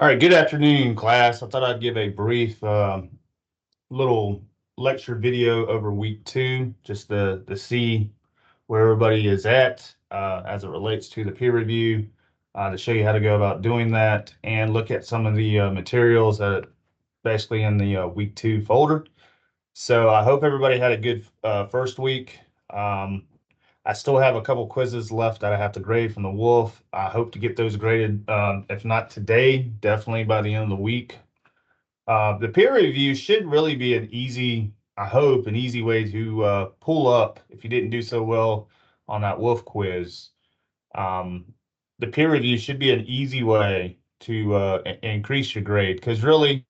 All right, good afternoon, class. I thought I'd give a brief little lecture video over week two, just to see where everybody is at as it relates to the peer review, to show you how to go about doing that and look at some of the materials that basically in the week two folder. So I hope everybody had a good first week. I still have a couple quizzes left that I have to grade from the Wolf. I hope to get those graded, if not today, definitely by the end of the week. The peer review should really be an easy, I hope, an easy way to pull up if you didn't do so well on that Wolf quiz. Um, the peer review should be an easy way to increase your grade because really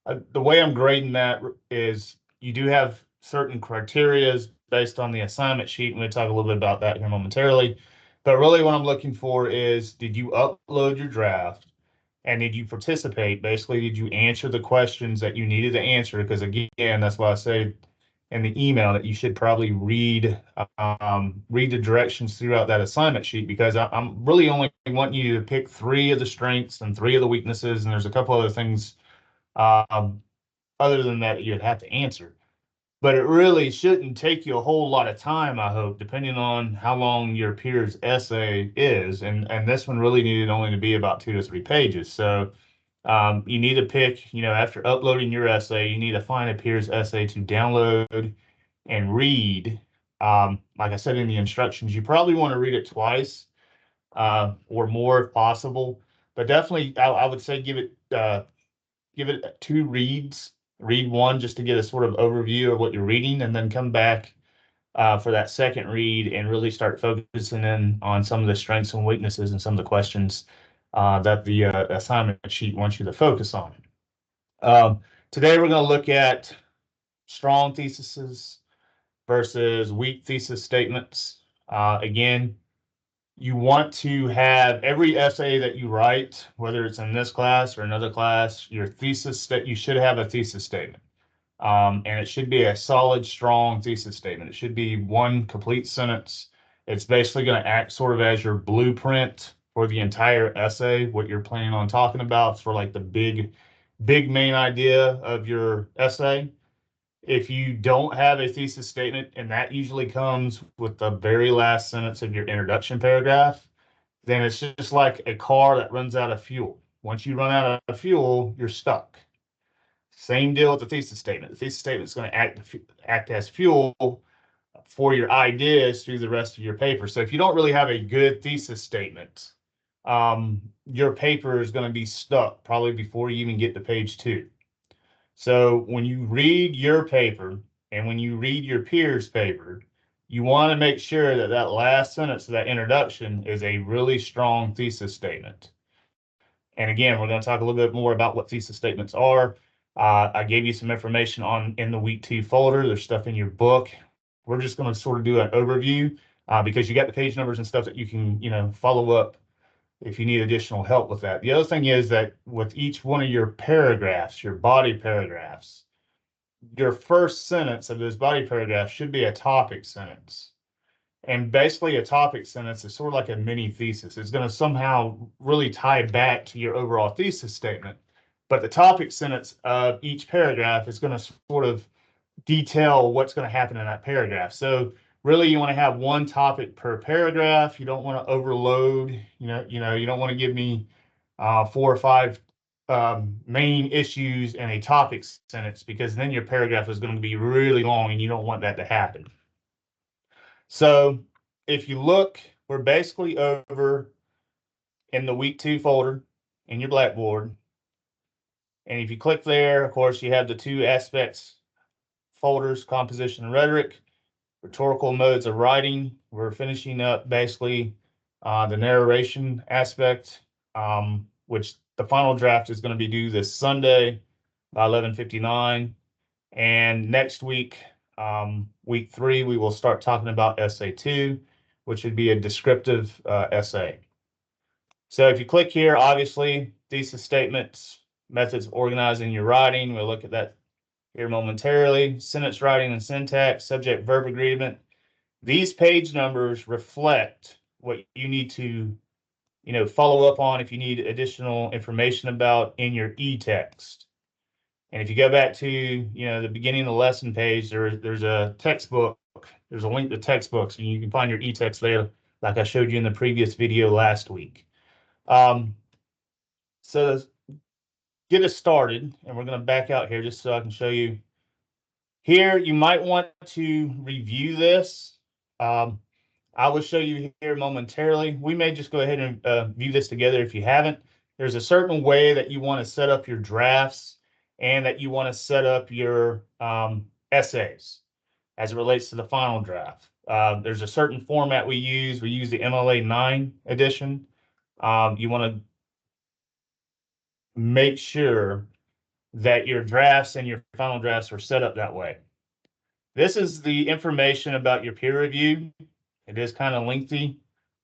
the way I'm grading that is you do have certain criterias based on the assignment sheet. And we'll talk a little bit about that here momentarily. But really what I'm looking for is, did you upload your draft? And did you participate? Basically, did you answer the questions that you needed to answer? Because again, that's why I say in the email that you should probably read the directions throughout that assignment sheet, because I'm really only wanting you to pick 3 of the strengths and 3 of the weaknesses, and there's a couple other things other than that you'd have to answer. But it really shouldn't take you a whole lot of time, I hope, depending on how long your peer's essay is. And this one really needed only to be about 2 to 3 pages. So you need to pick, after uploading your essay, you need to find a peer's essay to download and read. Like I said in the instructions, you probably want to read it twice or more if possible. But definitely, I would say give it 2 reads. Read one just to get a sort of overview of what you're reading, and then come back for that second read and really start focusing in on some of the strengths and weaknesses and some of the questions that the assignment sheet wants you to focus on. Today, we're going to look at strong theses versus weak thesis statements. Again, you want to have every essay that you write, whether it's in this class or another class, your thesis that you should have a thesis statement. And it should be a solid, strong thesis statement. It should be one complete sentence. It's basically going to act sort of as your blueprint for the entire essay, what you're planning on talking about for like the big main idea of your essay. If you don't have a thesis statement, and that usually comes with the very last sentence of your introduction paragraph, then it's just like a car that runs out of fuel. Once you run out of fuel, you're stuck. Same deal with the thesis statement. The thesis statement is going to act as fuel for your ideas through the rest of your paper. So if you don't really have a good thesis statement, your paper is going to be stuck probably before you even get to page 2. So when you read your paper and when you read your peer's paper, you want to make sure that that last sentence of that introduction is a really strong thesis statement. And again, we're going to talk a little bit more about what thesis statements are. I gave you some information in the week 2 folder. There's stuff in your book. We're just going to sort of do an overview because you got the page numbers and stuff that you can, follow up if you need additional help with that. The other thing is that with each one of your paragraphs, your body paragraphs, your first sentence of those body paragraphs should be a topic sentence. And basically a topic sentence is sort of like a mini thesis. It's going to somehow really tie back to your overall thesis statement. But the topic sentence of each paragraph is going to sort of detail what's going to happen in that paragraph. So really you want to have one topic per paragraph. You don't want to overload, you don't want to give me 4 or 5 main issues in a topic sentence, because then your paragraph is going to be really long and you don't want that to happen. So if you look, we're basically over in the week 2 folder in your Blackboard. And if you click there, of course, you have the 2 aspects folders, composition and rhetoric, rhetorical modes of writing. We're finishing up basically the narration aspect, which the final draft is going to be due this Sunday by 11:59. And next week, week 3, we will start talking about essay 2, which would be a descriptive essay. So if you click here, obviously, thesis statements, methods of organizing your writing. We'll look at that here momentarily. Sentence writing and syntax, subject-verb agreement. These page numbers reflect what you need to follow up on if you need additional information about in your e-text. And if you go back to, the beginning of the lesson page, there's a textbook. There's a link to textbooks, and you can find your e-text there, like I showed you in the previous video last week. So get us started, and we're going to back out here just so I can show you. Here, you might want to review this. I will show you here momentarily. We may just go ahead and view this together if you haven't. There's a certain way that you want to set up your drafts and that you want to set up your essays as it relates to the final draft. There's a certain format we use. We use the MLA 9 edition. You want to make sure that your drafts and your final drafts are set up that way. This is the information about your peer review. It is kind of lengthy.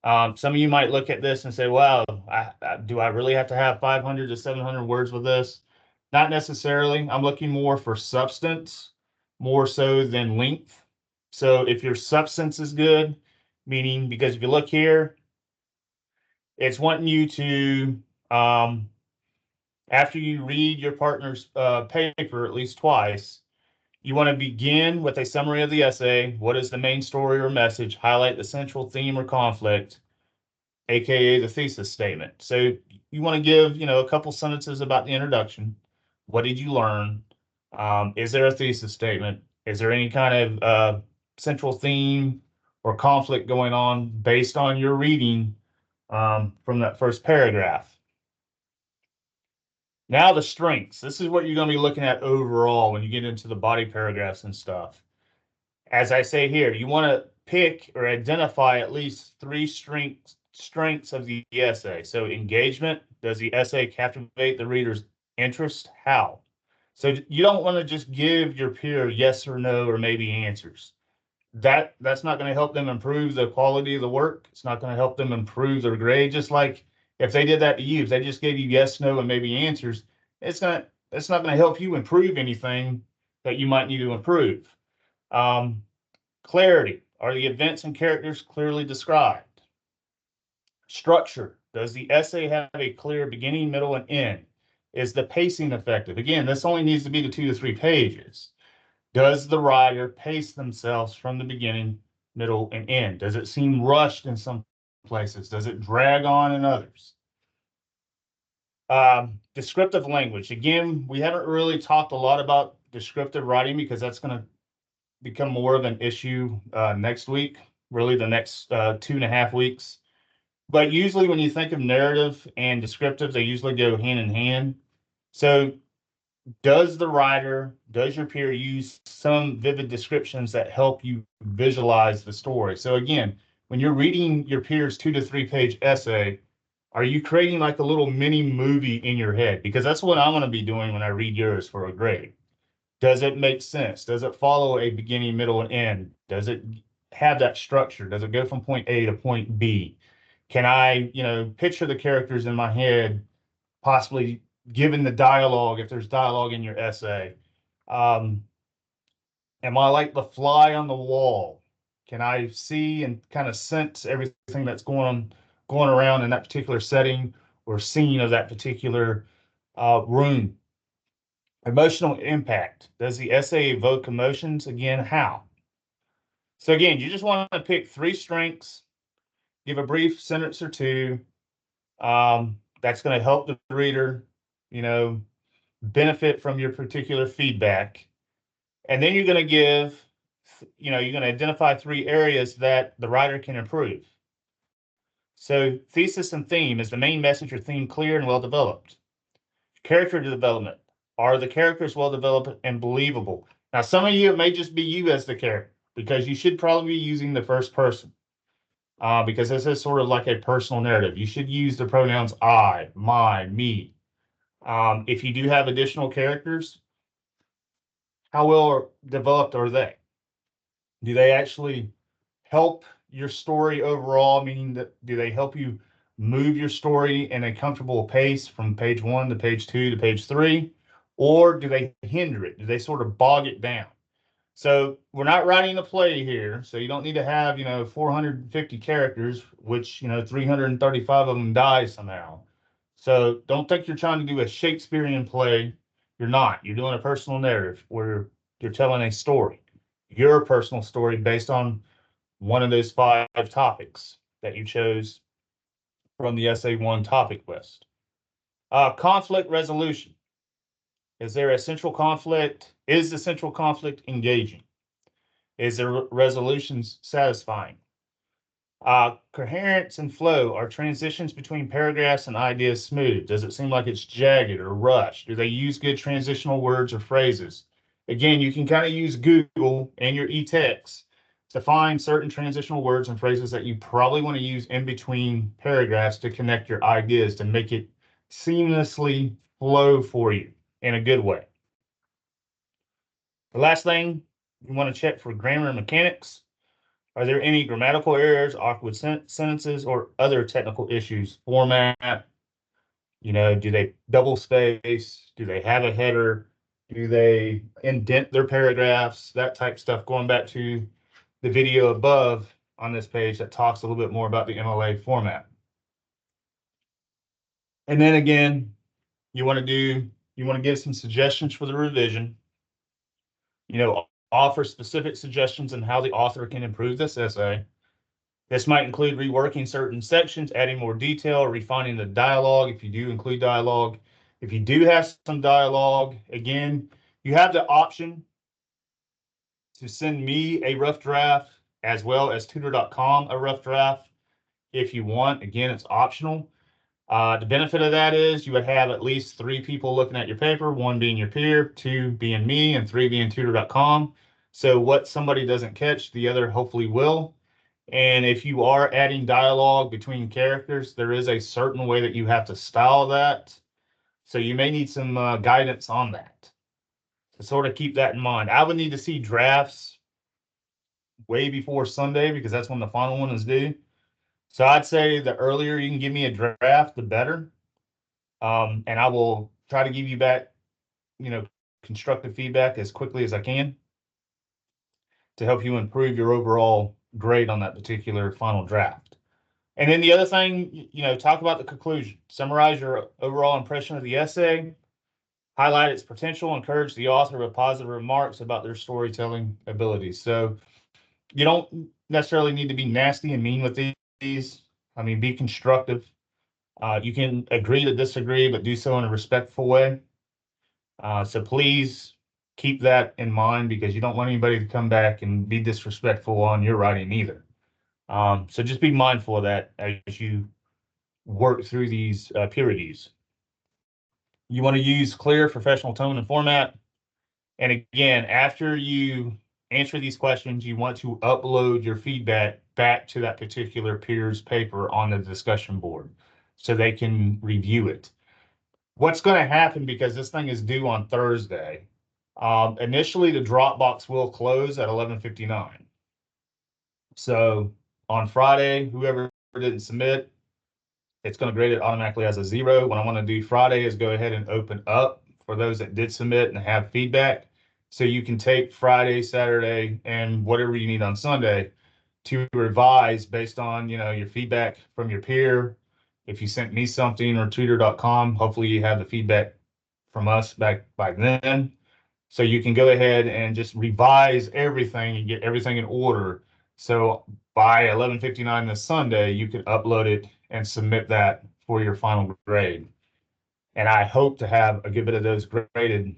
Some of you might look at this and say, wow, do I really have to have 500 to 700 words with this? Not necessarily. I'm looking more for substance, more so than length. So if your substance is good, meaning because if you look here, it's wanting you to, after you read your partner's paper at least twice, you want to begin with a summary of the essay. What is the main story or message? Highlight the central theme or conflict, aka the thesis statement. So you want to give, a couple sentences about the introduction. What did you learn? Is there a thesis statement? Is there any kind of central theme or conflict going on based on your reading from that first paragraph? Now the strengths. This is what you're going to be looking at overall when you get into the body paragraphs and stuff. As I say here, you want to pick or identify at least three strengths of the essay. So engagement, does the essay captivate the reader's interest? How? So you don't want to just give your peer yes or no or maybe answers. That's not going to help them improve the quality of the work. It's not going to help them improve their grade. Just like if they did that to you, if they just gave you yes, no, and maybe answers, it's not going to help you improve anything that you might need to improve. Clarity. Are the events and characters clearly described? Structure. Does the essay have a clear beginning, middle, and end? Is the pacing effective? Again, this only needs to be the 2 to 3 pages. Does the writer pace themselves from the beginning, middle, and end? Does it seem rushed in some places? Does it drag on in others? Descriptive language. Again, we haven't really talked a lot about descriptive writing because that's going to become more of an issue next week, really the next 2.5 weeks. But usually when you think of narrative and descriptive, they usually go hand in hand. So does your peer use some vivid descriptions that help you visualize the story? So again, when you're reading your peer's 2 to 3 page essay, are you creating like a little mini movie in your head? Because that's what I'm going to be doing when I read yours for a grade. Does it make sense? Does it follow a beginning, middle, and end? Does it have that structure? Does it go from point A to point B? Can I, picture the characters in my head, possibly given the dialogue, if there's dialogue in your essay? Am I like the fly on the wall? Can I see and kind of sense everything that's going around in that particular setting or scene of that particular room? Emotional impact. Does the essay evoke emotions? Again, how? So again, you just want to pick 3 strengths, give a brief sentence or two. That's going to help the reader, benefit from your particular feedback. And then you're going to you're going to identify 3 areas that the writer can improve. So thesis and theme. Is the main message or theme clear and well developed? Character development. Are the characters well developed and believable? Now, some of you, it may just be you as the character because you should probably be using the first person because this is sort of like a personal narrative. You should use the pronouns I, my, me. If you do have additional characters, how well developed are they? Do they actually help your story overall, meaning that do they help you move your story in a comfortable pace from page 1 to page 2 to page 3? Or do they hinder it? Do they sort of bog it down? So we're not writing a play here. So you don't need to have, 450 characters, which, 335 of them die somehow. So don't think you're trying to do a Shakespearean play. You're not. You're doing a personal narrative where you're telling a story, your personal story based on one of those five topics that you chose from the SA1 topic list. Conflict resolution. Is there a central conflict? Is the central conflict engaging? Is the resolutions satisfying? Coherence and flow. Are transitions between paragraphs and ideas smooth? Does it seem like it's jagged or rushed? Do they use good transitional words or phrases? Again, you can kind of use Google and your e-text to find certain transitional words and phrases that you probably want to use in between paragraphs to connect your ideas to make it seamlessly flow for you in a good way. The last thing you want to check for grammar and mechanics. Are there any grammatical errors, awkward sentences, or other technical issues? Format, do they double space? Do they have a header? Do they indent their paragraphs? That type stuff. Going back to the video above on this page that talks a little bit more about the MLA format. And then again, you want to give some suggestions for the revision. Offer specific suggestions on how the author can improve this essay. This might include reworking certain sections, adding more detail, refining the dialogue if you do include dialogue. If you do have some dialogue, again, you have the option to send me a rough draft as well as tutor.com a rough draft if you want. Again, it's optional. The benefit of that is you would have at least 3 people looking at your paper, 1 being your peer, 2 being me, and 3 being tutor.com. So what somebody doesn't catch, the other hopefully will. And if you are adding dialogue between characters, there is a certain way that you have to style that. So you may need some guidance on that to sort of keep that in mind. I would need to see drafts way before Sunday because that's when the final one is due. So I'd say the earlier you can give me a draft, the better. And I will try to give you back, constructive feedback as quickly as I can to help you improve your overall grade on that particular final draft. And then the other thing, talk about the conclusion. Summarize your overall impression of the essay, highlight its potential, encourage the author with positive remarks about their storytelling abilities. So you don't necessarily need to be nasty and mean with these. I mean, be constructive. You can agree to disagree, but do so in a respectful way. So please keep that in mind because you don't want anybody to come back and be disrespectful on your writing either. So just be mindful of that as you work through these peer reviews. You want to use clear professional tone and format. And again, after you answer these questions, you want to upload your feedback back to that particular peer's paper on the discussion board so they can review it. What's going to happen, because this thing is due on Thursday, initially the Dropbox will close at 11:59. So on Friday, whoever didn't submit, it's going to grade it automatically as a 0. What I want to do Friday is go ahead and open up for those that did submit and have feedback. So you can take Friday, Saturday, and whatever you need on Sunday to revise based on, your feedback from your peer. If you sent me something or tutor.com, hopefully you have the feedback from us back by then. So you can go ahead and just revise everything and get everything in order. So by 11:59 this Sunday, you can upload it and submit that for your final grade. And I hope to have a good bit of those graded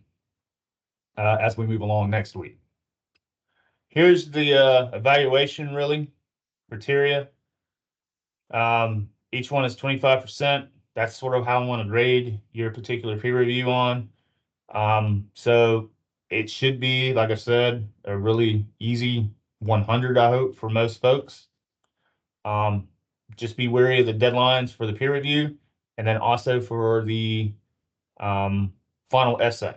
as we move along next week. Here's the evaluation really criteria. Each one is 25%. That's sort of how I want to grade your particular peer review on. So it should be, like I said, a really easy 100, I hope, for most folks. Just be wary of the deadlines for the peer review and then also for the final essay.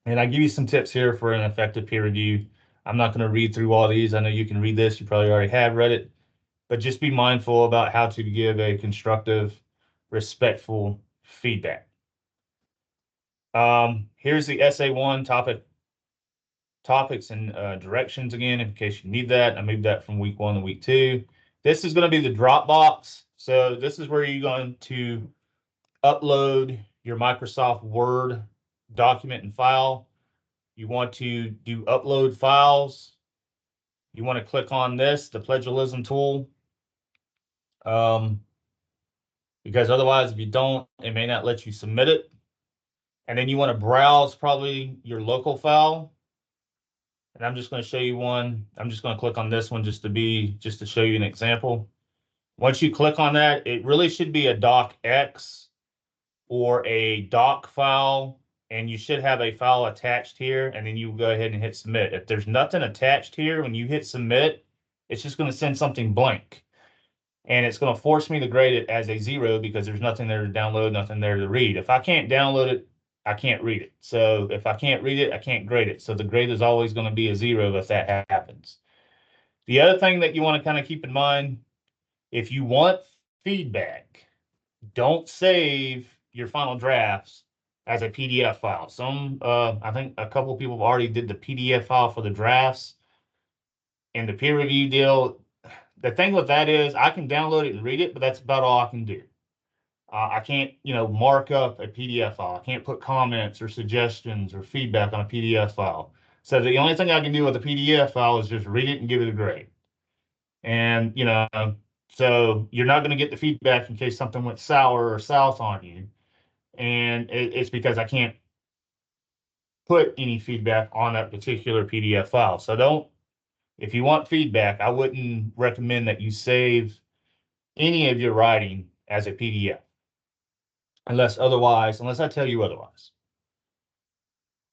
And I give you some tips here for an effective peer review. I'm not going to read through all these. I know you can read this. You probably already have read it. But just be mindful about how to give a constructive, respectful feedback. Here's the SA1 topic topics and directions again in case you need that. I moved that from week 1 to week 2. This is going to be the Dropbox. So this is where you're going to upload your Microsoft Word document and file. You want to do upload files. You want to click on this, the plagiarism tool, because otherwise, if you don't, it may not let you submit it. And then you want to browse probably your local file. And I'm just going to show you one. I'm just going to click on this one just to show you an example. Once you click on that, it really should be a docx or a doc file, and you should have a file attached here, and then you go ahead and hit submit. If there's nothing attached here, when you hit submit, it's just going to send something blank. And it's going to force me to grade it as a 0 because there's nothing there to download, nothing there to read. If I can't download it, I can't read it. So if I can't read it, I can't grade it. So the grade is always going to be a 0 if that happens. The other thing that you want to kind of keep in mind, if you want feedback, don't save your final drafts as a PDF file. I think a couple of people already did the PDF file for the drafts. In the peer review deal, the thing with that is I can download it and read it, but that's about all I can do. I can't, mark up a PDF file. I can't put comments or suggestions or feedback on a PDF file. So the only thing I can do with a PDF file is just read it and give it a grade. And, so you're not going to get the feedback in case something went sour or south on you. And it's because I can't put any feedback on that particular PDF file. So if you want feedback, I wouldn't recommend that you save any of your writing as a PDF, unless I tell you otherwise.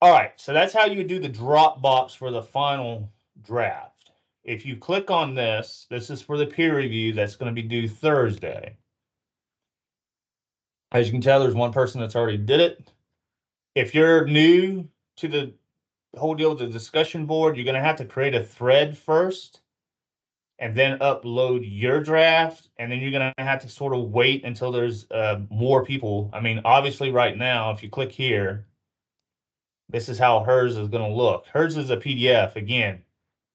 All right, so that's how you would do the Dropbox for the final draft. If you click on this is for the peer review that's going to be due Thursday. As you can tell, there's one person that's already did it. If you're new to the whole deal with the discussion board, you're going to have to create a thread first and then upload your draft. And then you're going to have to sort of wait until there's more people. I mean, obviously right now, if you click here, this is how hers is going to look. Hers is a PDF. Again,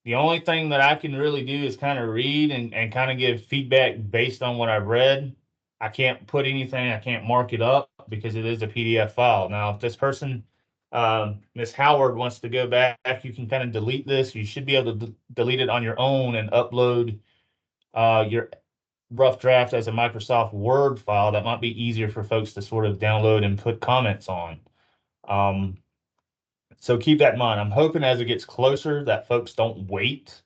the only thing that I can really do is kind of read and kind of give feedback based on what I've read. I can't put anything, I can't mark it up because it is a PDF file. Now, if this person, Miss Howard, wants to go back, you can kind of delete this. You should be able to delete it on your own and upload your rough draft as a Microsoft Word file. That might be easier for folks to sort of download and put comments on. So keep that in mind. I'm hoping as it gets closer that folks don't wait,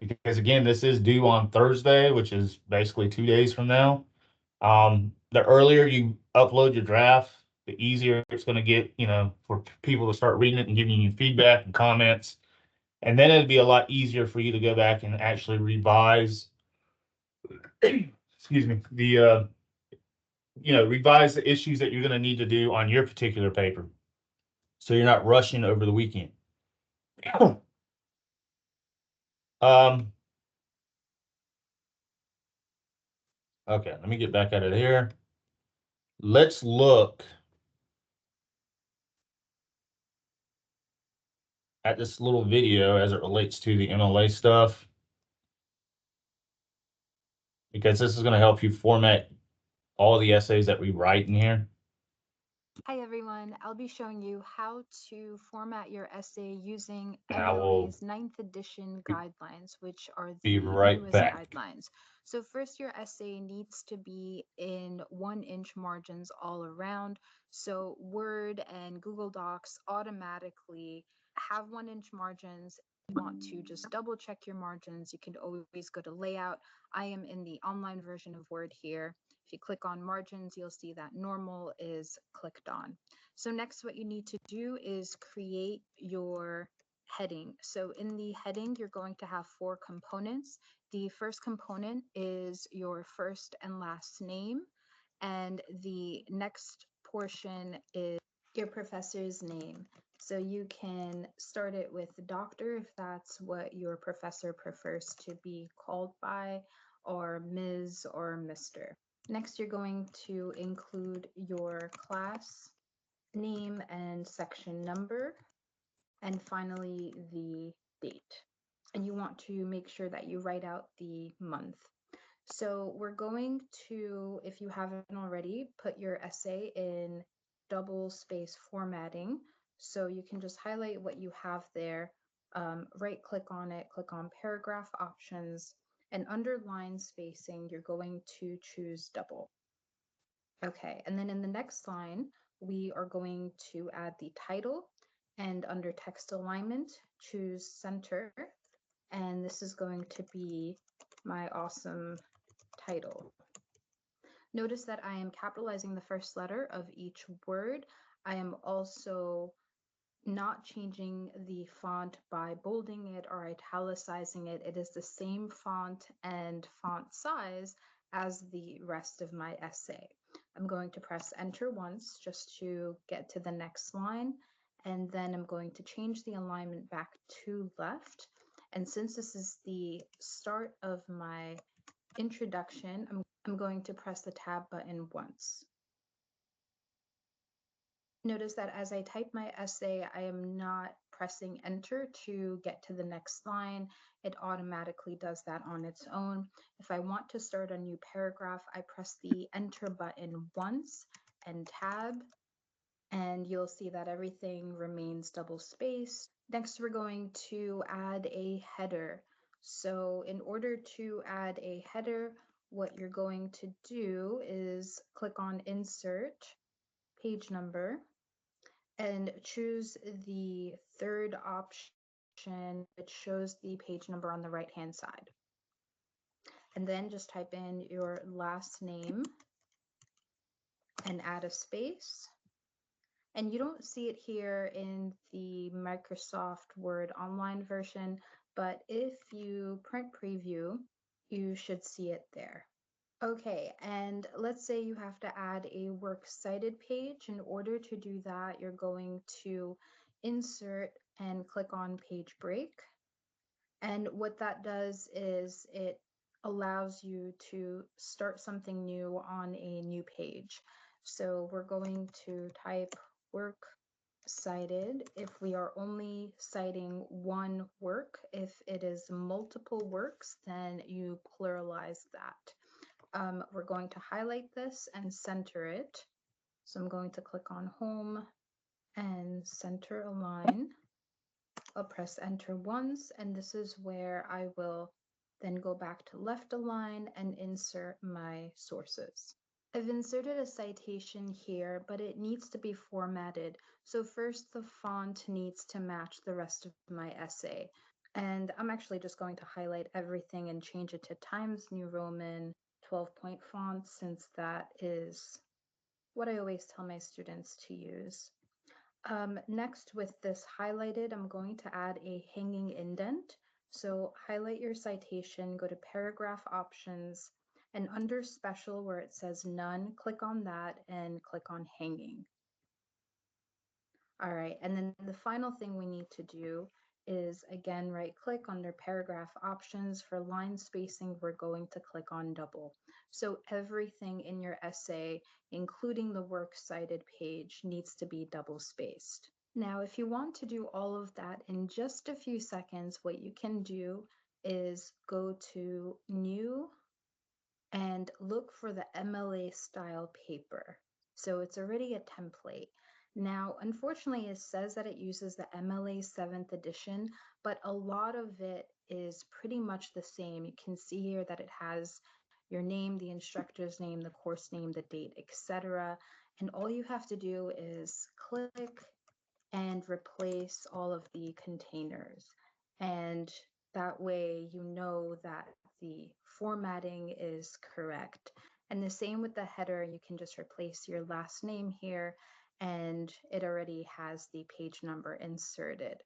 because again, this is due on Thursday, which is basically 2 days from now. The earlier you upload your draft, the easier it's going to get, for people to start reading it and giving you feedback and comments. And then it'd be a lot easier for you to go back and actually revise, excuse me, revise the issues that you're going to need to do on your particular paper. So you're not rushing over the weekend. Um, okay, let me get back out of here. Let's look at this little video as it relates to the MLA stuff, because this is going to help you format all the essays that we write in here. Hi everyone, I'll be showing you how to format your essay using And I will MLA's 9th edition guidelines, which are be the right newest back. guidelines. So first, your essay needs to be in 1-inch margins all around. So Word and Google Docs automatically have 1-inch margins. If you want to just double check your margins, you can always go to layout. I am in the online version of Word here. If you click on margins, you'll see that normal is clicked on. So next, what you need to do is create your heading. So in the heading, you're going to have 4 components. The first component is your first and last name, and the next portion is your professor's name. So you can start it with doctor if that's what your professor prefers to be called by, or Ms. or Mr. Next, you're going to include your class name and section number. and finally the date. And you want to make sure that you write out the month. So we're going to, if you haven't already, put your essay in double space formatting. So you can just highlight what you have there, right click on it, click on paragraph options, and under line spacing, you're going to choose double. Okay, and then in the next line, we are going to add the title, and under text alignment, choose center, and this is going to be my awesome title. Notice that I am capitalizing the first letter of each word. I am also not changing the font by bolding it or italicizing it. It is the same font and font size as the rest of my essay. I'm going to press enter once just to get to the next line, and then I'm going to change the alignment back to left. And since this is the start of my introduction, I'm going to press the tab button once. Notice that as I type my essay, I am not pressing enter to get to the next line. It automatically does that on its own. If I want to start a new paragraph, I press the enter button once and tab, and you'll see that everything remains double spaced. Next, we're going to add a header. So in order to add a header, what you're going to do is click on Insert, Page Number, and choose the third option, which shows the page number on the right-hand side. And then just type in your last name and add a space. And you don't see it here in the Microsoft Word online version, but if you print preview, you should see it there. Okay, and let's say you have to add a works cited page. In order to do that, you're going to insert and click on page break. And what that does is it allows you to start something new on a new page. So we're going to type work cited if we are only citing one work. If it is multiple works, then you pluralize that. We're going to highlight this and center it. So I'm going to click on home and center align. I'll press enter once, and this is where I will then go back to left align and insert my sources. I've inserted a citation here, but it needs to be formatted. So first the font needs to match the rest of my essay. And I'm actually just going to highlight everything and change it to Times New Roman 12-point font, since that is what I always tell my students to use. Next, with this highlighted, I'm going to add a hanging indent. So highlight your citation, go to paragraph options, and under special where it says none, click on that and click on hanging. All right, and then the final thing we need to do is again right click under paragraph options. For line spacing, we're going to click on double. So everything in your essay, including the works cited page, needs to be double spaced. Now, if you want to do all of that in just a few seconds, what you can do is go to New and look for the MLA style paper. So it's already a template. Now, unfortunately, it says that it uses the MLA 7th edition, but a lot of it is pretty much the same. You can see here that it has your name, the instructor's name, the course name, the date, etc. And all you have to do is click and replace all of the containers. And that way you know that the formatting is correct. And the same with the header, you can just replace your last name here and it already has the page number inserted.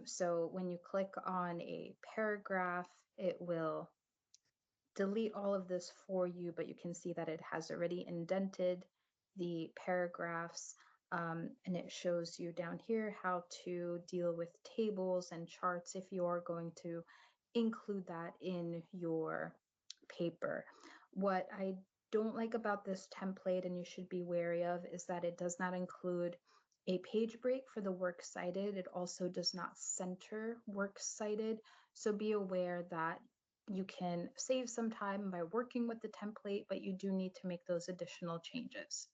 So when you click on a paragraph, it will delete all of this for you, but you can see that it has already indented the paragraphs, and it shows you down here how to deal with tables and charts if you are going to include that in your paper. What I don't like about this template, and you should be wary of, is that it does not include a page break for the works cited. It also does not center works cited. So be aware that you can save some time by working with the template, but you do need to make those additional changes.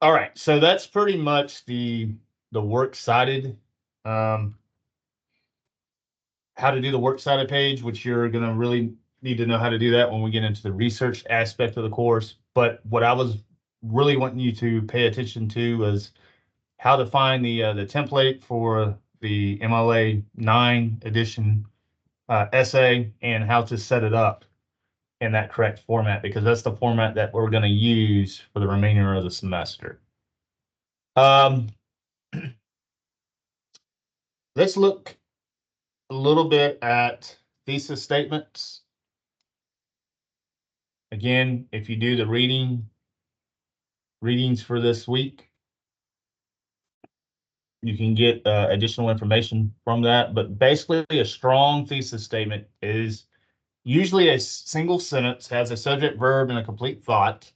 All right, so that's pretty much the works cited. How to do the works cited page, which you're going to really need to know how to do that when we get into the research aspect of the course. But what I was really wanting you to pay attention to was how to find the template for the MLA 9 edition essay and how to set it up in that correct format, because that's the format that we're going to use for the remainder of the semester. Um, let's look a little bit at thesis statements. Again, if you do the readings for this week, you can get additional information from that. But basically, a strong thesis statement is usually a single sentence, has a subject, verb, and a complete thought.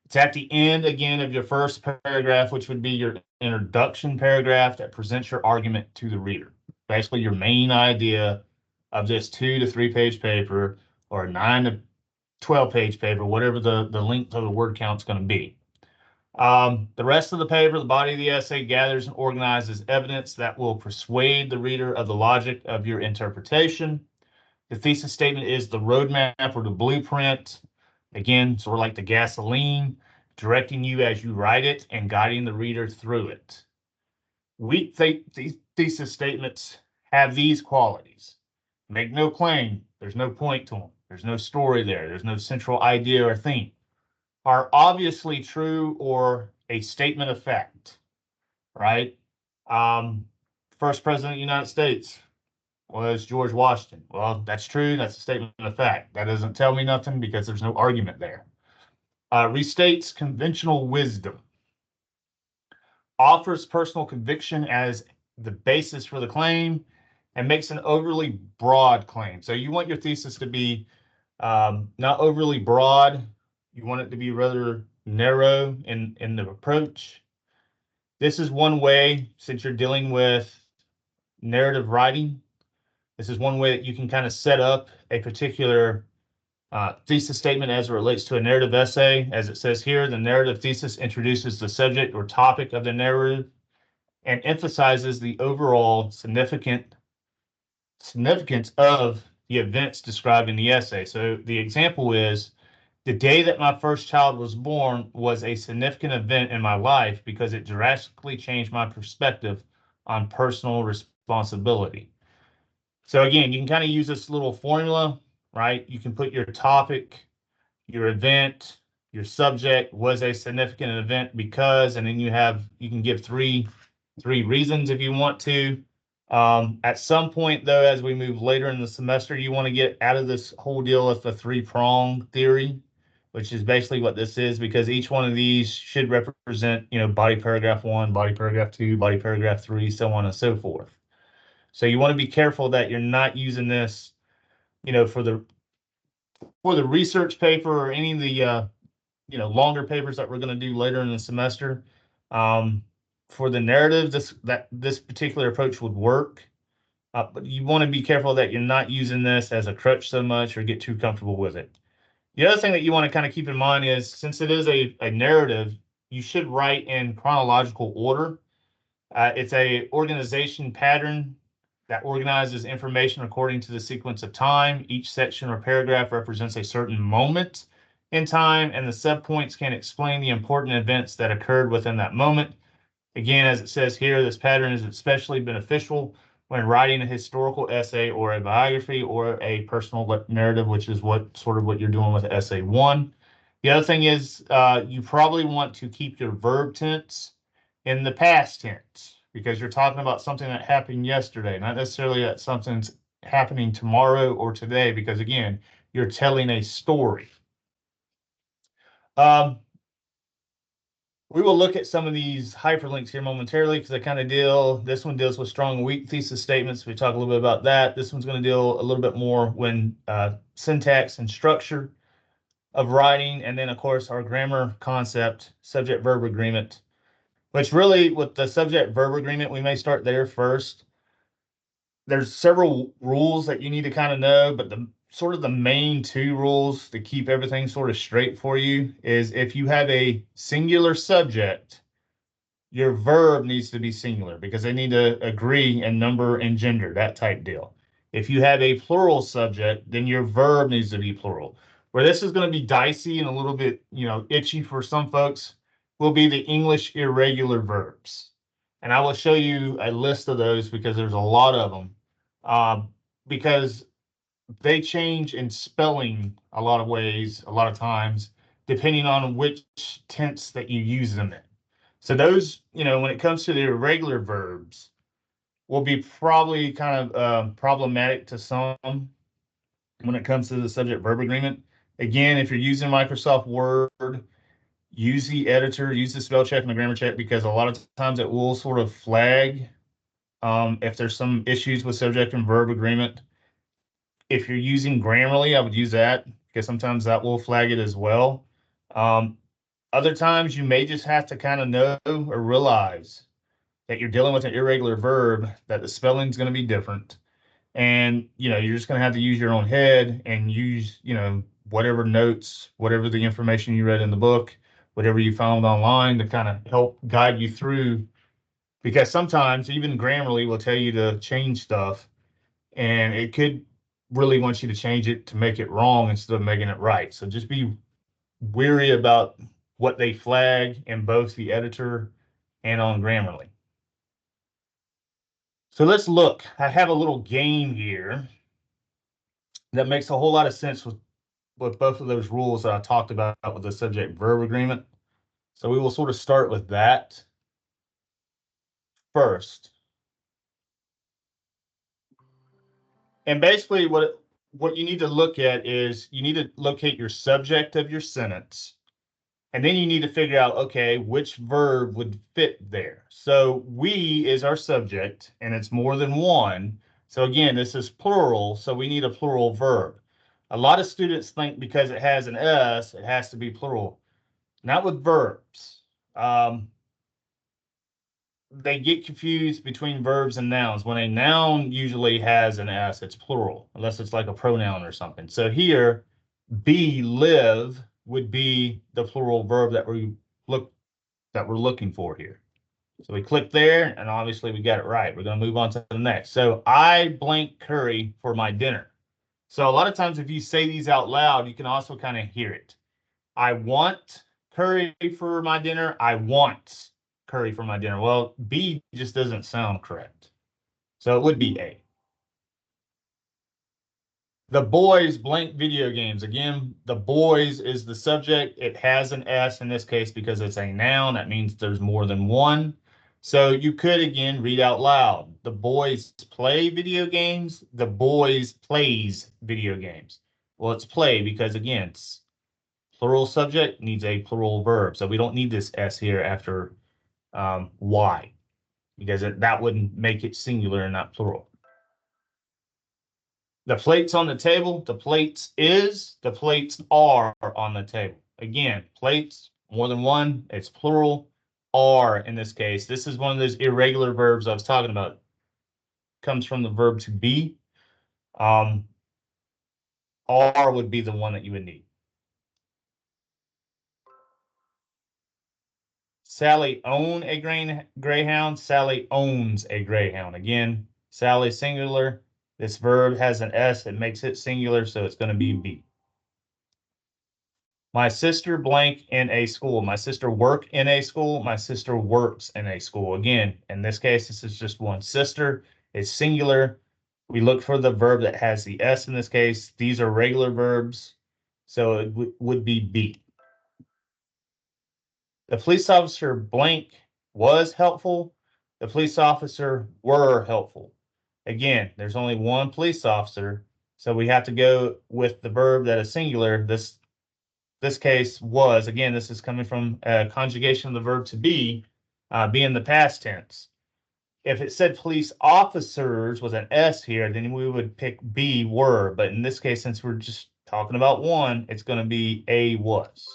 It's at the end, again, of your first paragraph, which would be your introduction paragraph that presents your argument to the reader. Basically, your main idea of this 2 to 3 page paper or a 9 to 12 page paper, whatever the length of the word count is going to be. The rest of the paper, the body of the essay, gathers and organizes evidence that will persuade the reader of the logic of your interpretation. The thesis statement is the roadmap or the blueprint. Again, sort of like the gasoline, directing you as you write it and guiding the reader through it. Weak thesis statements have these qualities. Make no claim. There's no point to them. There's no story there. There's no central idea or theme. Are obviously true or a statement of fact, right? First president of the United States was George Washington. Well, that's true. That's a statement of fact. That doesn't tell me nothing because there's no argument there. Restates conventional wisdom. Offers personal conviction as the basis for the claim and makes an overly broad claim. So you want your thesis to be not overly broad. You want it to be rather narrow in the approach. This is one way, since you're dealing with narrative writing, this is one way that you can kind of set up a particular thesis statement as it relates to a narrative essay. As it says here, the narrative thesis introduces the subject or topic of the narrative and emphasizes the overall significance of the events described in the essay. So the example is, the day that my first child was born was a significant event in my life because it drastically changed my perspective on personal responsibility. So again, you can kind of use this little formula, right? You can put your topic, your event, your subject was a significant event because, and then you can give three reasons if you want to. At some point, though, as we move later in the semester, you want to get out of this whole deal with the three-prong theory, which is basically what this is, because each one of these should represent, body paragraph 1, body paragraph 2, body paragraph 3, so on and so forth. So you want to be careful that you're not using this, for the research paper or any of the longer papers that we're going to do later in the semester. For the narrative, this particular approach would work, but you want to be careful that you're not using this as a crutch so much or get too comfortable with it. The other thing that you want to kind of keep in mind is, since it is a narrative, you should write in chronological order. It's a organization pattern that organizes information according to the sequence of time. Each section or paragraph represents a certain moment in time, and the subpoints can explain the important events that occurred within that moment. Again, as it says here, this pattern is especially beneficial when writing a historical essay or a biography or a personal narrative, which is what you're doing with essay 1. The other thing is, you probably want to keep your verb tense in the past tense, because you're talking about something that happened yesterday, not necessarily that something's happening tomorrow or today, because again, you're telling a story. We will look at some of these hyperlinks here momentarily, because this one deals with strong and weak thesis statements. We talk a little bit about that. This one's going to deal a little bit more when syntax and structure. of writing, and then of course our grammar concept, subject-verb agreement, which really with the subject-verb agreement, we may start there first. There's several rules that you need to kind of know, but the sort of the main two rules to keep everything sort of straight for you is if you have a singular subject, your verb needs to be singular because they need to agree in number and gender, that type deal. If you have a plural subject, then your verb needs to be plural. Where this is going to be dicey and a little bit, itchy for some folks will be the English irregular verbs. And I will show you a list of those because there's a lot of them. Because they change in spelling a lot of ways, a lot of times, depending on which tense that you use them in. So those, when it comes to the irregular verbs, will be probably kind of problematic to some when it comes to the subject-verb agreement. Again, if you're using Microsoft Word, use the editor, use the spell check and the grammar check because a lot of times it will sort of flag if there's some issues with subject and verb agreement. If you're using Grammarly, I would use that because sometimes that will flag it as well. Other times you may just have to kind of know or realize that you're dealing with an irregular verb, that the spelling's going to be different. And, you're just going to have to use your own head and use, whatever notes, whatever the information you read in the book, whatever you found online to kind of help guide you through. Because sometimes even Grammarly will tell you to change stuff and it could really want you to change it to make it wrong instead of making it right. So just be weary about what they flag in both the editor and on Grammarly. So let's look. I have a little game here that makes a whole lot of sense with both of those rules that I talked about with the subject-verb agreement. So we will sort of start with that first. And basically what you need to look at is you need to locate your subject of your sentence. And then you need to figure out, okay, which verb would fit there. So we is our subject, and it's more than one. So again, this is plural, so we need a plural verb. A lot of students think because it has an S, it has to be plural. Not with verbs. They get confused between verbs and nouns. When a noun usually has an S, it's plural, unless it's like a pronoun or something. So here, be, live, would be the plural verb that we're looking for here. So we click there, and obviously we got it right. We're going to move on to the next. So I blank curry for my dinner. So a lot of times if you say these out loud, you can also kind of hear it. I want curry for my dinner. I want curry for my dinner. Well, B just doesn't sound correct. So it would be A. The boys blank video games. Again, the boys is the subject. It has an S in this case because it's a noun. That means there's more than one. So you could, again, read out loud. The boys play video games. The boys plays video games. Well, it's play because, again, it's plural subject needs a plural verb. So we don't need this S here after Y because that wouldn't make it singular and not plural. The plates on the table, the plates are on the table. Again, plates, more than one, it's plural, are in this case. This is one of those irregular verbs I was talking about. Comes from the verb to be. Are would be the one that you would need. Sally own a greyhound. Sally owns a greyhound. Again, Sally singular. This verb has an S. It makes it singular, so it's going to be be. My sister blank in a school. My sister work in a school. My sister works in a school. Again, in this case, this is just one sister. It's singular. We look for the verb that has the S in this case. These are regular verbs, so it would be be. The police officer blank was helpful. The police officer were helpful. Again, there's only one police officer, so we have to go with the verb that is singular. This case was, again, this is coming from a conjugation of the verb to be in the past tense. If it said police officers with an S here, then we would pick be were. But in this case, since we're just talking about one, it's going to be A was.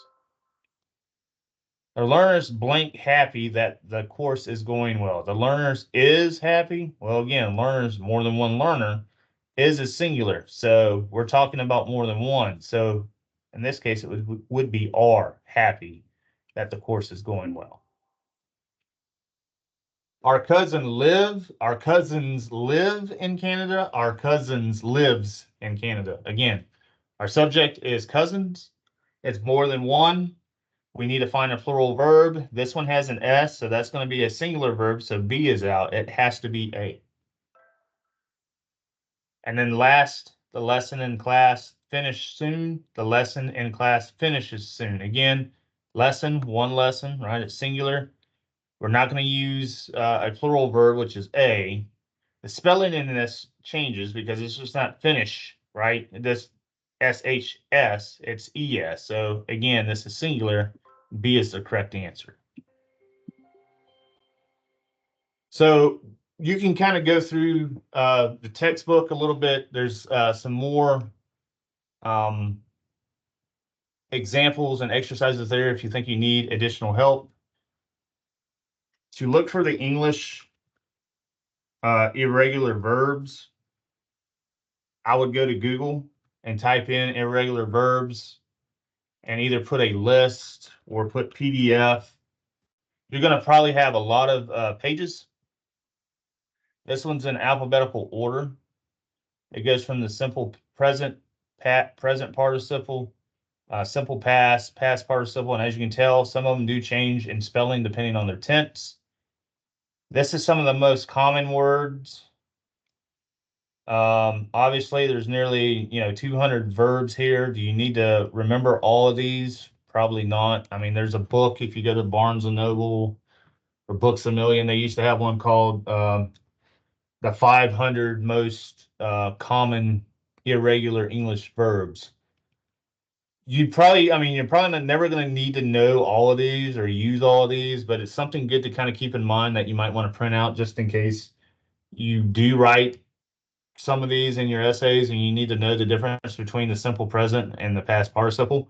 The learner's blank happy that the course is going well. The learner's is happy. Well, again, learner's more than one learner. Is singular. So we're talking about more than one. So in this case, it would be are happy that the course is going well. Our cousins live in Canada. Our cousins lives in Canada. Again, our subject is cousins. It's more than one. We need to find a plural verb. This one has an S, so that's going to be a singular verb. So B is out. It has to be A. And then last, the lesson in class finish soon. The lesson in class finishes soon. Again, lesson, one lesson, right? It's singular. We're not going to use a plural verb, which is A. The spelling in this changes because it's just not finish, right? This SHS, it's ES. So again, this is singular. B is the correct answer. So you can kind of go through the textbook a little bit. There's some more examples and exercises there if you think you need additional help. To look for the English irregular verbs, I would go to Google and type in irregular verbs and either put a list or put PDF. You're going to probably have a lot of pages. This one's in alphabetical order. It goes from the simple present, present participle, simple past, past participle, and as you can tell, some of them do change in spelling depending on their tense. This is some of the most common words. Obviously, there's nearly 200 verbs here. Do you need to remember all of these? Probably not. I mean, there's a book if you go to Barnes and Noble or Books a Million. They used to have one called the 500 most common irregular English verbs. You're probably never going to need to know all of these or use all of these, but it's something good to kind of keep in mind that you might want to print out just in case you do write some of these in your essays and you need to know the difference between the simple present and the past participle,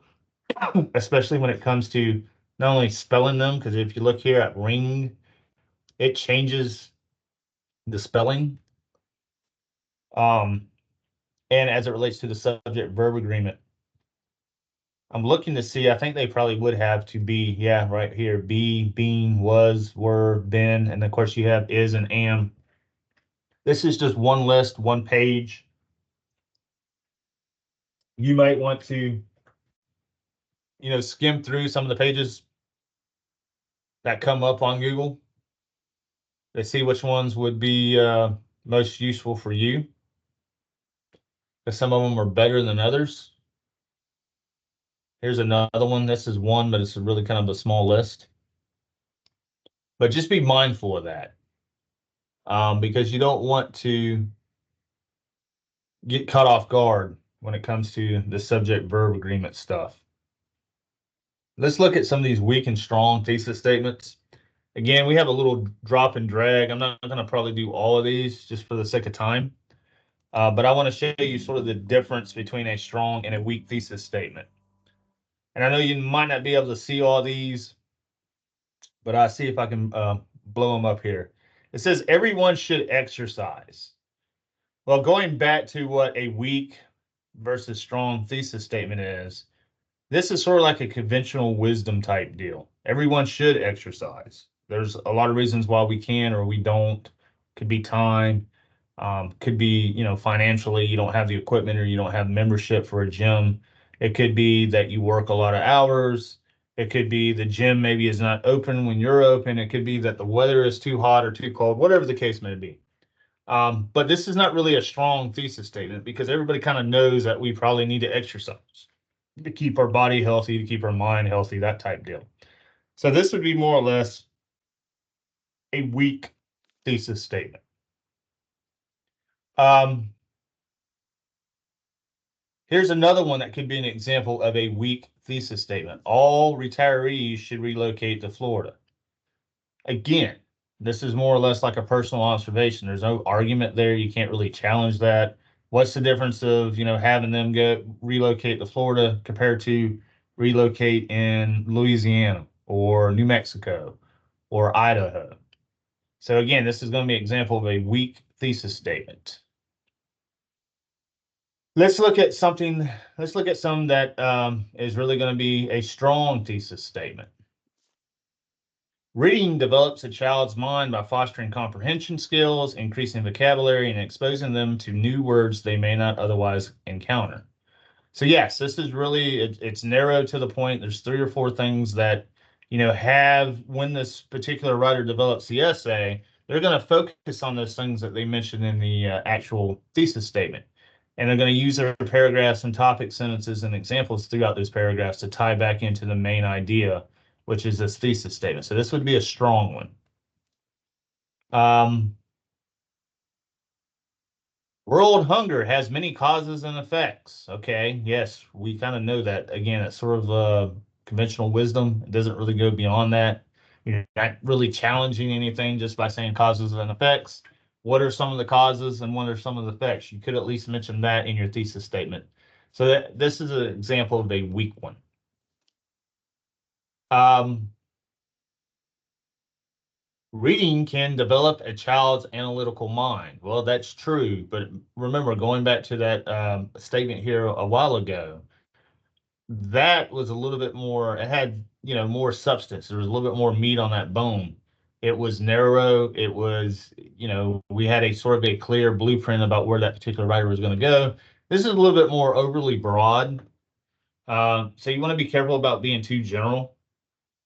especially when it comes to not only spelling them, because if you look here at ring, it changes the spelling. And as it relates to the subject verb agreement, I'm looking to see, I think they probably would have to be, yeah, right here, be, being, was, were, been, and of course you have is and am. This is just one list, one page. You might want to, skim through some of the pages that come up on Google to see which ones would be most useful for you. Because some of them are better than others. Here's another one. This is one, but it's really kind of a small list. But just be mindful of that because you don't want to get caught off guard when it comes to the subject verb agreement stuff. Let's look at some of these weak and strong thesis statements. Again, we have a little drop and drag. I'm not going to probably do all of these just for the sake of time. But I want to show you sort of the difference between a strong and a weak thesis statement. And I know you might not be able to see all these, but I'll see if I can blow them up here. It says everyone should exercise. Well, going back to what a weak versus strong thesis statement is, this is sort of like a conventional wisdom type deal. Everyone should exercise. There's a lot of reasons why we can or we don't. Could be time, could be, financially, you don't have the equipment or you don't have membership for a gym. It could be that you work a lot of hours. It could be the gym maybe is not open when you're open. It could be that the weather is too hot or too cold, whatever the case may be. But this is not really a strong thesis statement because everybody kind of knows that we probably need to exercise to keep our body healthy, to keep our mind healthy, that type deal. So this would be more or less a weak thesis statement. Here's another one that could be an example of a weak thesis statement. All retirees should relocate to Florida. Again, this is more or less like a personal observation. There's no argument there. You can't really challenge that. What's the difference of, having them go relocate to Florida compared to relocate in Louisiana or New Mexico or Idaho? So again, this is going to be an example of a weak thesis statement. Let's look at something. Let's look at some that is really going to be a strong thesis statement. Reading develops a child's mind by fostering comprehension skills, increasing vocabulary, and exposing them to new words they may not otherwise encounter. So yes, this is really, it's narrow to the point. There's 3 or 4 things that, have, when this particular writer develops the essay, they're going to focus on those things that they mentioned in the actual thesis statement. And they're going to use their paragraphs and topic sentences and examples throughout those paragraphs to tie back into the main idea, which is this thesis statement. So this would be a strong one. World hunger has many causes and effects. Okay, yes, we kind of know that. Again, it's sort of conventional wisdom. It doesn't really go beyond that. You're not really challenging anything just by saying causes and effects. What are some of the causes and what are some of the effects? You could at least mention that in your thesis statement. So this is an example of a weak one. Reading can develop a child's analytical mind. Well, that's true, but remember, going back to that statement here a while ago, that was a little bit more, it had, more substance. There was a little bit more meat on that bone. It was narrow. It was, we had a sort of a clear blueprint about where that particular writer was going to go. This is a little bit more overly broad. So you want to be careful about being too general.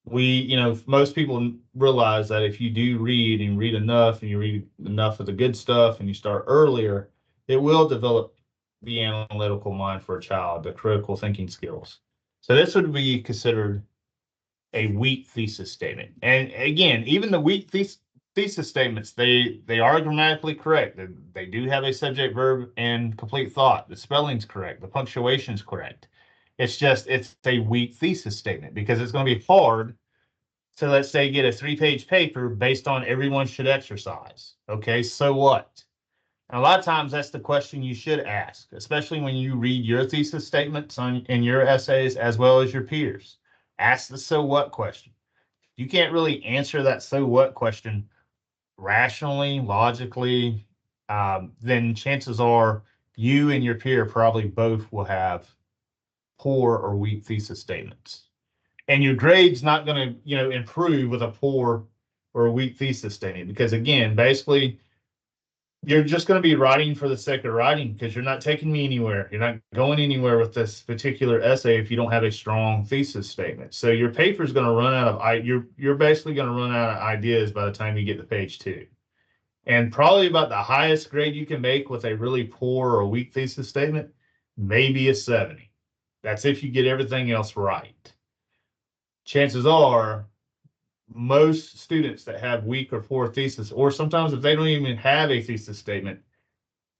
Most people realize that if you do read and read enough and you read enough of the good stuff and you start earlier, it will develop the analytical mind for a child, the critical thinking skills. So this would be considered a weak thesis statement. And again, even the weak thesis statements, they are grammatically correct. They do have a subject, verb, and complete thought. The spelling's correct. The punctuation's correct. It's just, it's a weak thesis statement because it's going to be hard. So let's say get a 3-page paper based on everyone should exercise. Okay, so what? And a lot of times that's the question you should ask, especially when you read your thesis statements in your essays as well as your peers. Ask the so what question. You can't really answer that so what question rationally, logically, then chances are you and your peer probably both will have poor or weak thesis statements. And your grade's not going to, improve with a poor or a weak thesis statement because, again, basically, you're just going to be writing for the sake of writing because you're not taking me anywhere. You're not going anywhere with this particular essay if you don't have a strong thesis statement. So your paper is going to run out of you're basically going to run out of ideas by the time you get to page 2. And probably about the highest grade you can make with a really poor or weak thesis statement, maybe a 70. That's if you get everything else right. Chances are most students that have weak or poor thesis, or sometimes if they don't even have a thesis statement,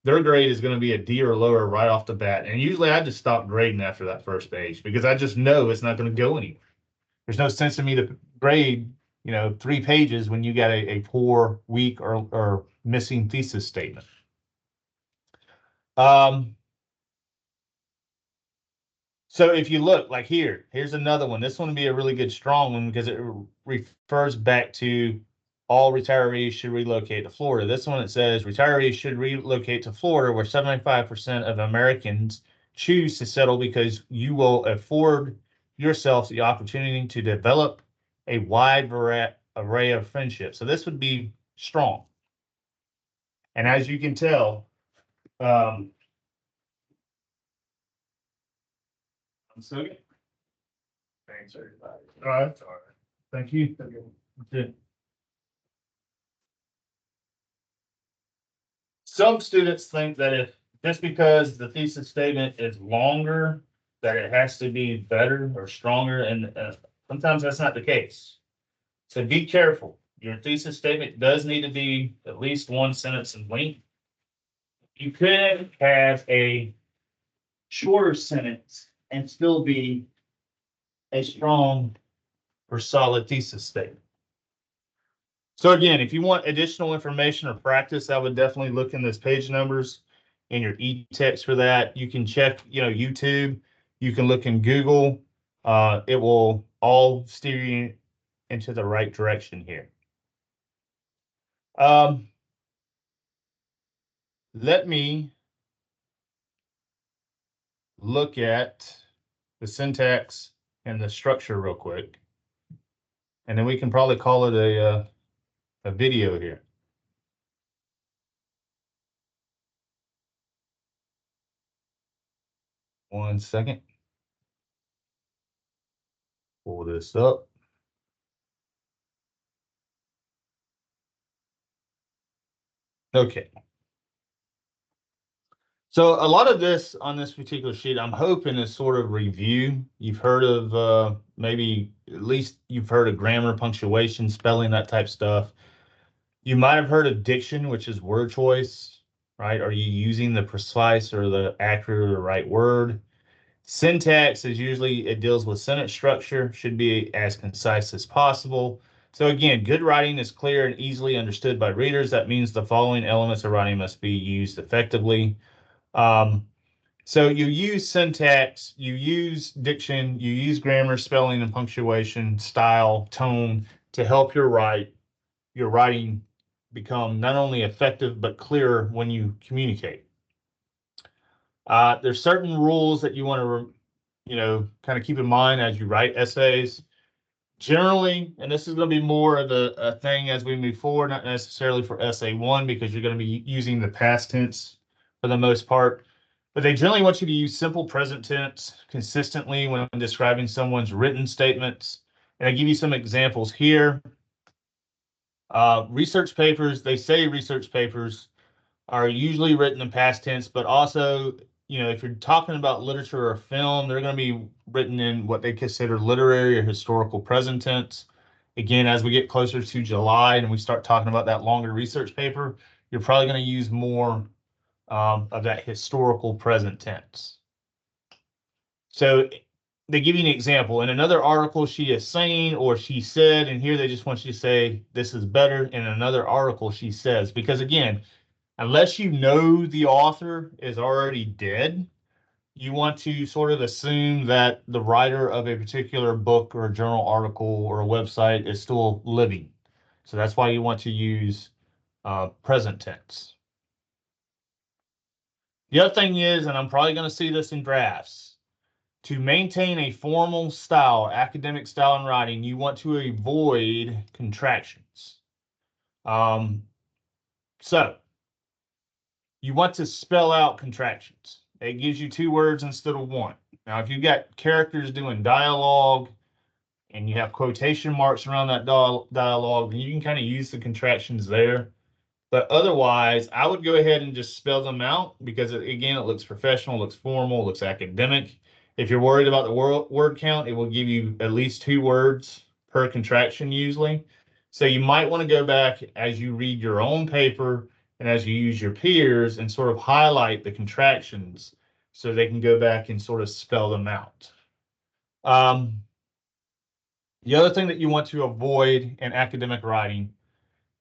their grade is going to be a D or lower right off the bat. And usually I just stop grading after that first page because I just know it's not going to go anywhere. There's no sense in me to grade, 3 pages when you got a poor, weak, or missing thesis statement. So if you look like here's another one. This one would be a really good strong one because it refers back to all retirees should relocate to Florida. This one, it says retirees should relocate to Florida, where 75% of Americans choose to settle because you will afford yourself the opportunity to develop a wide array of friendships. So this would be strong. And as you can tell, I'm so good. Thanks, everybody. All right. All right. Thank you. Some students think that if just because the thesis statement is longer, that it has to be better or stronger, and sometimes that's not the case. So be careful. Your thesis statement does need to be at least 1 sentence in length. You could have a shorter sentence and still be a strong or solid thesis statement. So again, if you want additional information or practice, I would definitely look in those page numbers. in your e-text for that. You can check, YouTube. You can look in Google. It will all steer you into the right direction here. Let me look at the syntax and the structure real quick, and then we can probably call it a video here. One second. Pull this up. Okay. So a lot of this on this particular sheet, I'm hoping is sort of review. You've heard of maybe at least you've heard of grammar, punctuation, spelling, that type stuff. You might have heard of diction, which is word choice, right? Are you using the precise or the accurate or right word? Syntax is usually it deals with sentence structure, should be as concise as possible. So again, good writing is clear and easily understood by readers. That means the following elements of writing must be used effectively. Um, so you use syntax, you use diction, you use grammar, spelling, and punctuation, style, tone to help your writing become not only effective but clearer when you communicate. There's certain rules that you want to, kind of keep in mind as you write essays. Generally, and this is going to be more of a thing as we move forward, not necessarily for essay one because you're going to be using the past tense for the most part. But they generally want you to use simple present tense consistently when describing someone's written statements. And I give you some examples here. Research papers, they say research papers are usually written in past tense, but also, if you're talking about literature or film, they're going to be written in what they consider literary or historical present tense. Again, as we get closer to July and we start talking about that longer research paper, you're probably going to use more of that historical present tense. So they give you an example. In another article, she is saying, or she said, and here they just want you to say, this is better. In another article, she says, because again, unless you know the author is already dead, you want to sort of assume that the writer of a particular book or a journal article or a website is still living. So that's why you want to use present tense. The other thing is, and I'm probably going to see this in drafts, to maintain a formal style, academic style in writing, you want to avoid contractions. So you want to spell out contractions. It gives you two words instead of one. Now, if you've got characters doing dialogue and you have quotation marks around that dialogue, then you can kind of use the contractions there. But otherwise, I would go ahead and just spell them out because, again, it looks professional, looks formal, looks academic. If you're worried about the word count, it will give you at least 2 words per contraction usually. So you might want to go back as you read your own paper and as you use your peers and sort of highlight the contractions so they can go back and sort of spell them out. The other thing that you want to avoid in academic writing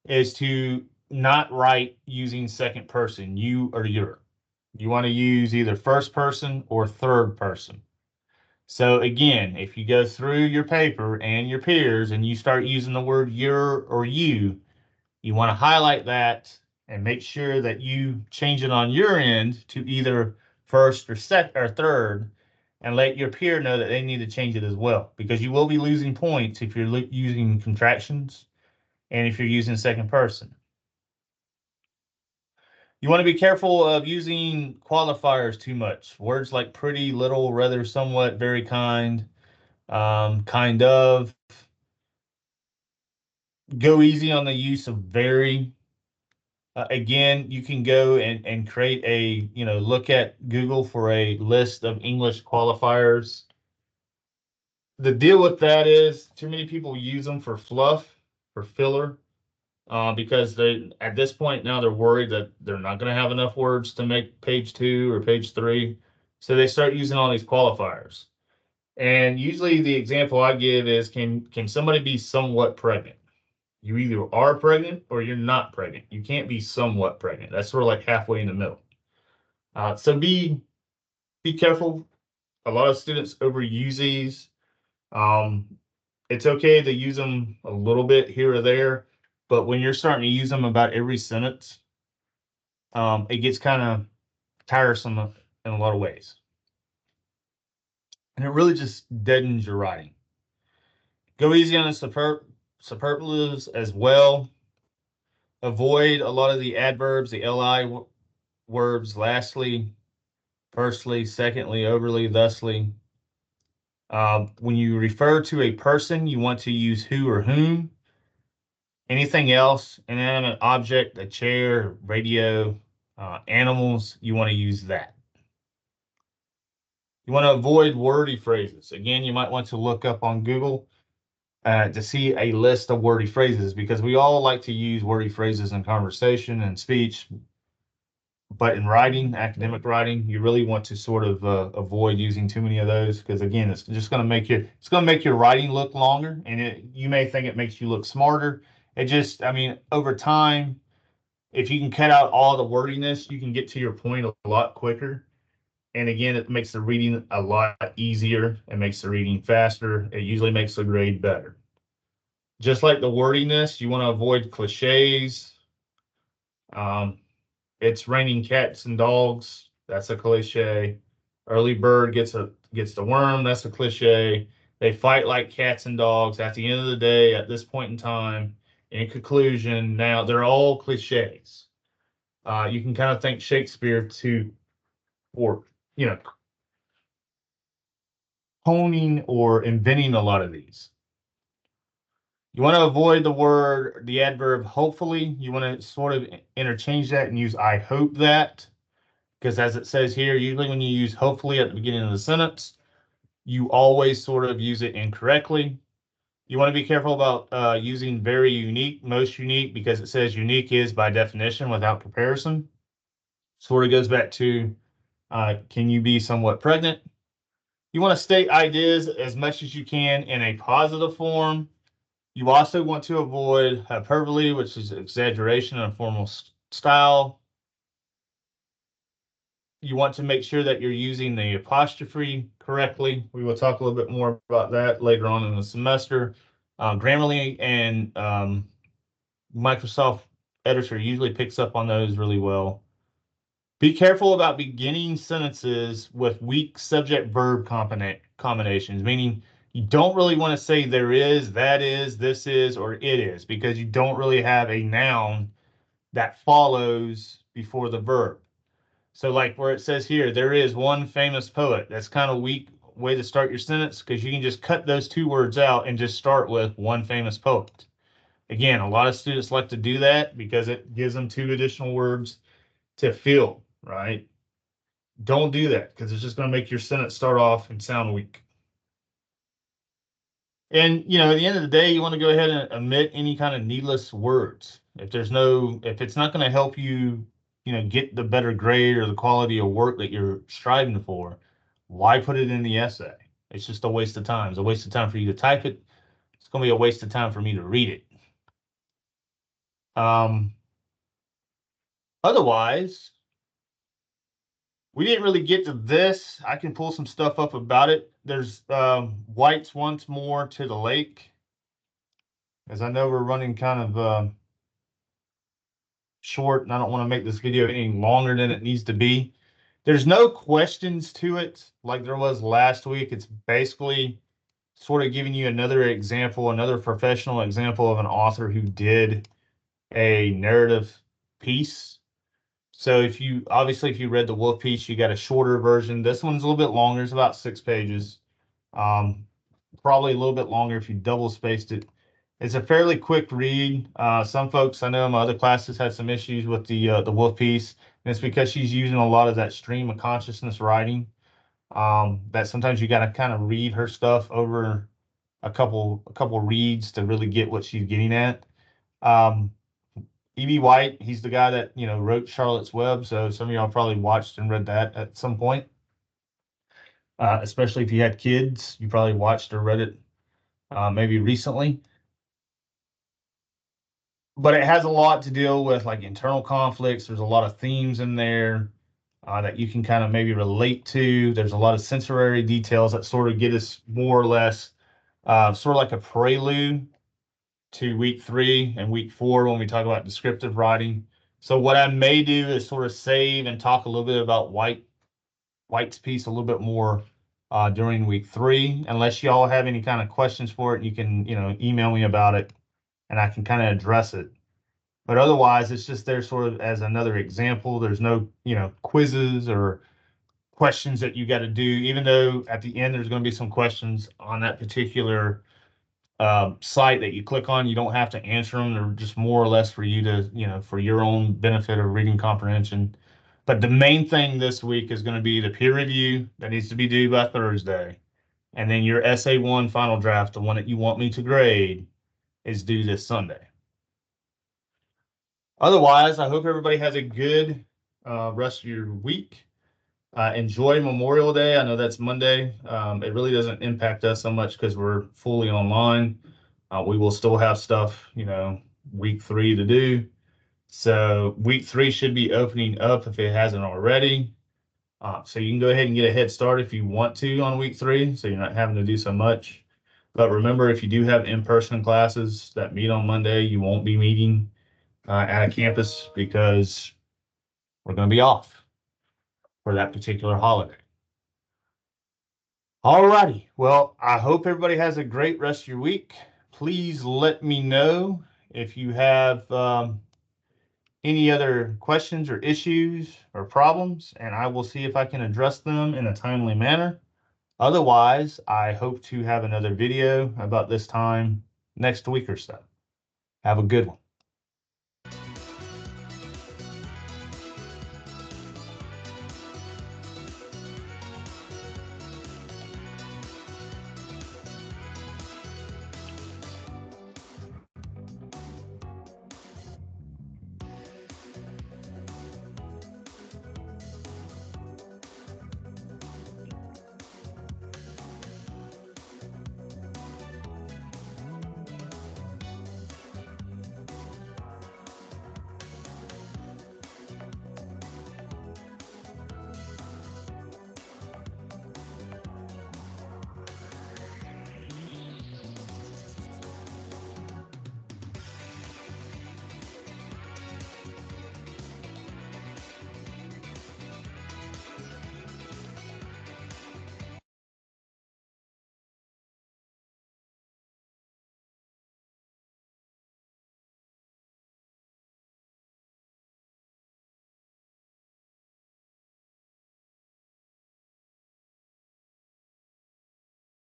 is to not write using second person, you or your. You want to use either first person or third person. So again, if you go through your paper and your peers and you start using the word your or you want to highlight that and make sure that you change it on your end to either first or second or third and let your peer know that they need to change it as well because you will be losing points if you're using contractions and if you're using second person. You want to be careful of using qualifiers too much. Words like pretty, little, rather, somewhat, very kind, kind of. Go easy on the use of very. Again, you can go and create look at Google for a list of English qualifiers. The deal with that is too many people use them for fluff, for filler, because they at this point now they're worried that they're not going to have enough words to make page 2 or page 3. So they start using all these qualifiers. And usually the example I give is can somebody be somewhat pregnant? You either are pregnant or you're not pregnant. You can't be somewhat pregnant. That's sort of like halfway in the middle. So be careful. A lot of students overuse these. Um, it's okay to use them a little bit here or there, but when you're starting to use them about every sentence, it gets kind of tiresome in a lot of ways. And it really just deadens your writing. Go easy on the superlatives as well. Avoid a lot of the adverbs, the li verbs, lastly, firstly, secondly, overly, thusly. When you refer to a person, you want to use who or whom. Anything else, inanimate object, a chair, radio, animals, you want to use that. You want to avoid wordy phrases. Again, you might want to look up on Google to see a list of wordy phrases because we all like to use wordy phrases in conversation and speech, but in writing, academic writing, you really want to sort of avoid using too many of those because again, it's just going to make your writing look longer, and you may think it makes you look smarter. It just, I mean, over time, if you can cut out all the wordiness, you can get to your point a lot quicker. And again, it makes the reading a lot easier. It makes the reading faster. It usually makes the grade better. Just like the wordiness, you want to avoid cliches. Um, it's raining cats and dogs. That's a cliche. Early bird gets the worm. That's a cliche. They fight like cats and dogs. At the end of the day, at this point in time, in conclusion, now they're all cliches. You can kind of thank Shakespeare to for you know honing or inventing a lot of these. You want to avoid the adverb hopefully. You want to sort of interchange that and use I hope that, because as it says here, usually when you use hopefully at the beginning of the sentence, you always sort of use it incorrectly. You want to be careful about using very unique, most unique, because it says unique is by definition without comparison. Sort of goes back to can you be somewhat pregnant? You want to state ideas as much as you can in a positive form. You also want to avoid hyperbole, which is exaggeration in a formal style. You want to make sure that you're using the apostrophe correctly. We will talk a little bit more about that later on in the semester. Grammarly and Microsoft Editor usually picks up on those really well. Be careful about beginning sentences with weak subject-verb combinations, meaning you don't really want to say there is, that is, this is, or it is, because you don't really have a noun that follows before the verb. So like where it says here, there is one famous poet. That's kind of a weak way to start your sentence because you can just cut those two words out and just start with one famous poet. Again, a lot of students like to do that because it gives them two additional words to fill, right? Don't do that because it's just going to make your sentence start off and sound weak. And at the end of the day, you want to go ahead and omit any kind of needless words. If it's not going to help you, get the better grade or the quality of work that you're striving for, why put it in the essay? It's just a waste of time. It's a waste of time for you to type it. It's going to be a waste of time for me to read it. Um, Otherwise, we didn't really get to this. I can pull some stuff up about it. There's whites once more to the lake. As I know we're running kind of short and I don't want to make this video any longer than it needs to be. There's no questions to it like there was last week. It's basically sort of giving you another example, another professional example of an author who did a narrative piece. So if you read the Wolf piece, you got a shorter version. This one's a little bit longer. It's about 6 pages. Um, Probably a little bit longer if you double spaced it. It's a fairly quick read. Some folks I know in my other classes had some issues with the Wolf piece, and it's because she's using a lot of that stream of consciousness writing. That sometimes you got to kind of read her stuff over a couple reads to really get what she's getting at. Um, E.B. White, he's the guy that wrote Charlotte's Web, so some of y'all probably watched and read that at some point. Especially if you had kids, you probably watched or read it maybe recently. But it has a lot to deal with like internal conflicts. There's a lot of themes in there. that you can kind of maybe relate to. There's a lot of sensory details that sort of get us more or less sort of like a prelude to week 3 and week 4 when we talk about descriptive writing. So what I may do is sort of save and talk a little bit about White's piece a little bit more during week 3. Unless y'all have any kind of questions for it, you can email me about it, and I can kind of address it. But otherwise, it's just there sort of as another example. There's no quizzes or questions that you got to do, even though at the end there's going to be some questions on that particular site that you click on. You don't have to answer them. They're just more or less for you to, for your own benefit of reading comprehension. But the main thing this week is going to be the peer review that needs to be due by Thursday. And then your essay 1 final draft, the one that you want me to grade, is due this Sunday. Otherwise, I hope everybody has a good rest of your week. Enjoy Memorial Day. I know that's Monday. It really doesn't impact us so much because we're fully online. We will still have stuff, week 3 to do. So week 3 should be opening up if it hasn't already. So you can go ahead and get a head start if you want to on week 3, so you're not having to do so much. But remember, if you do have in-person classes that meet on Monday, you won't be meeting at a campus because we're going to be off for that particular holiday. All righty. Well, I hope everybody has a great rest of your week. Please let me know if you have any other questions or issues or problems, and I will see if I can address them in a timely manner. Otherwise, I hope to have another video about this time next week or so. Have a good one.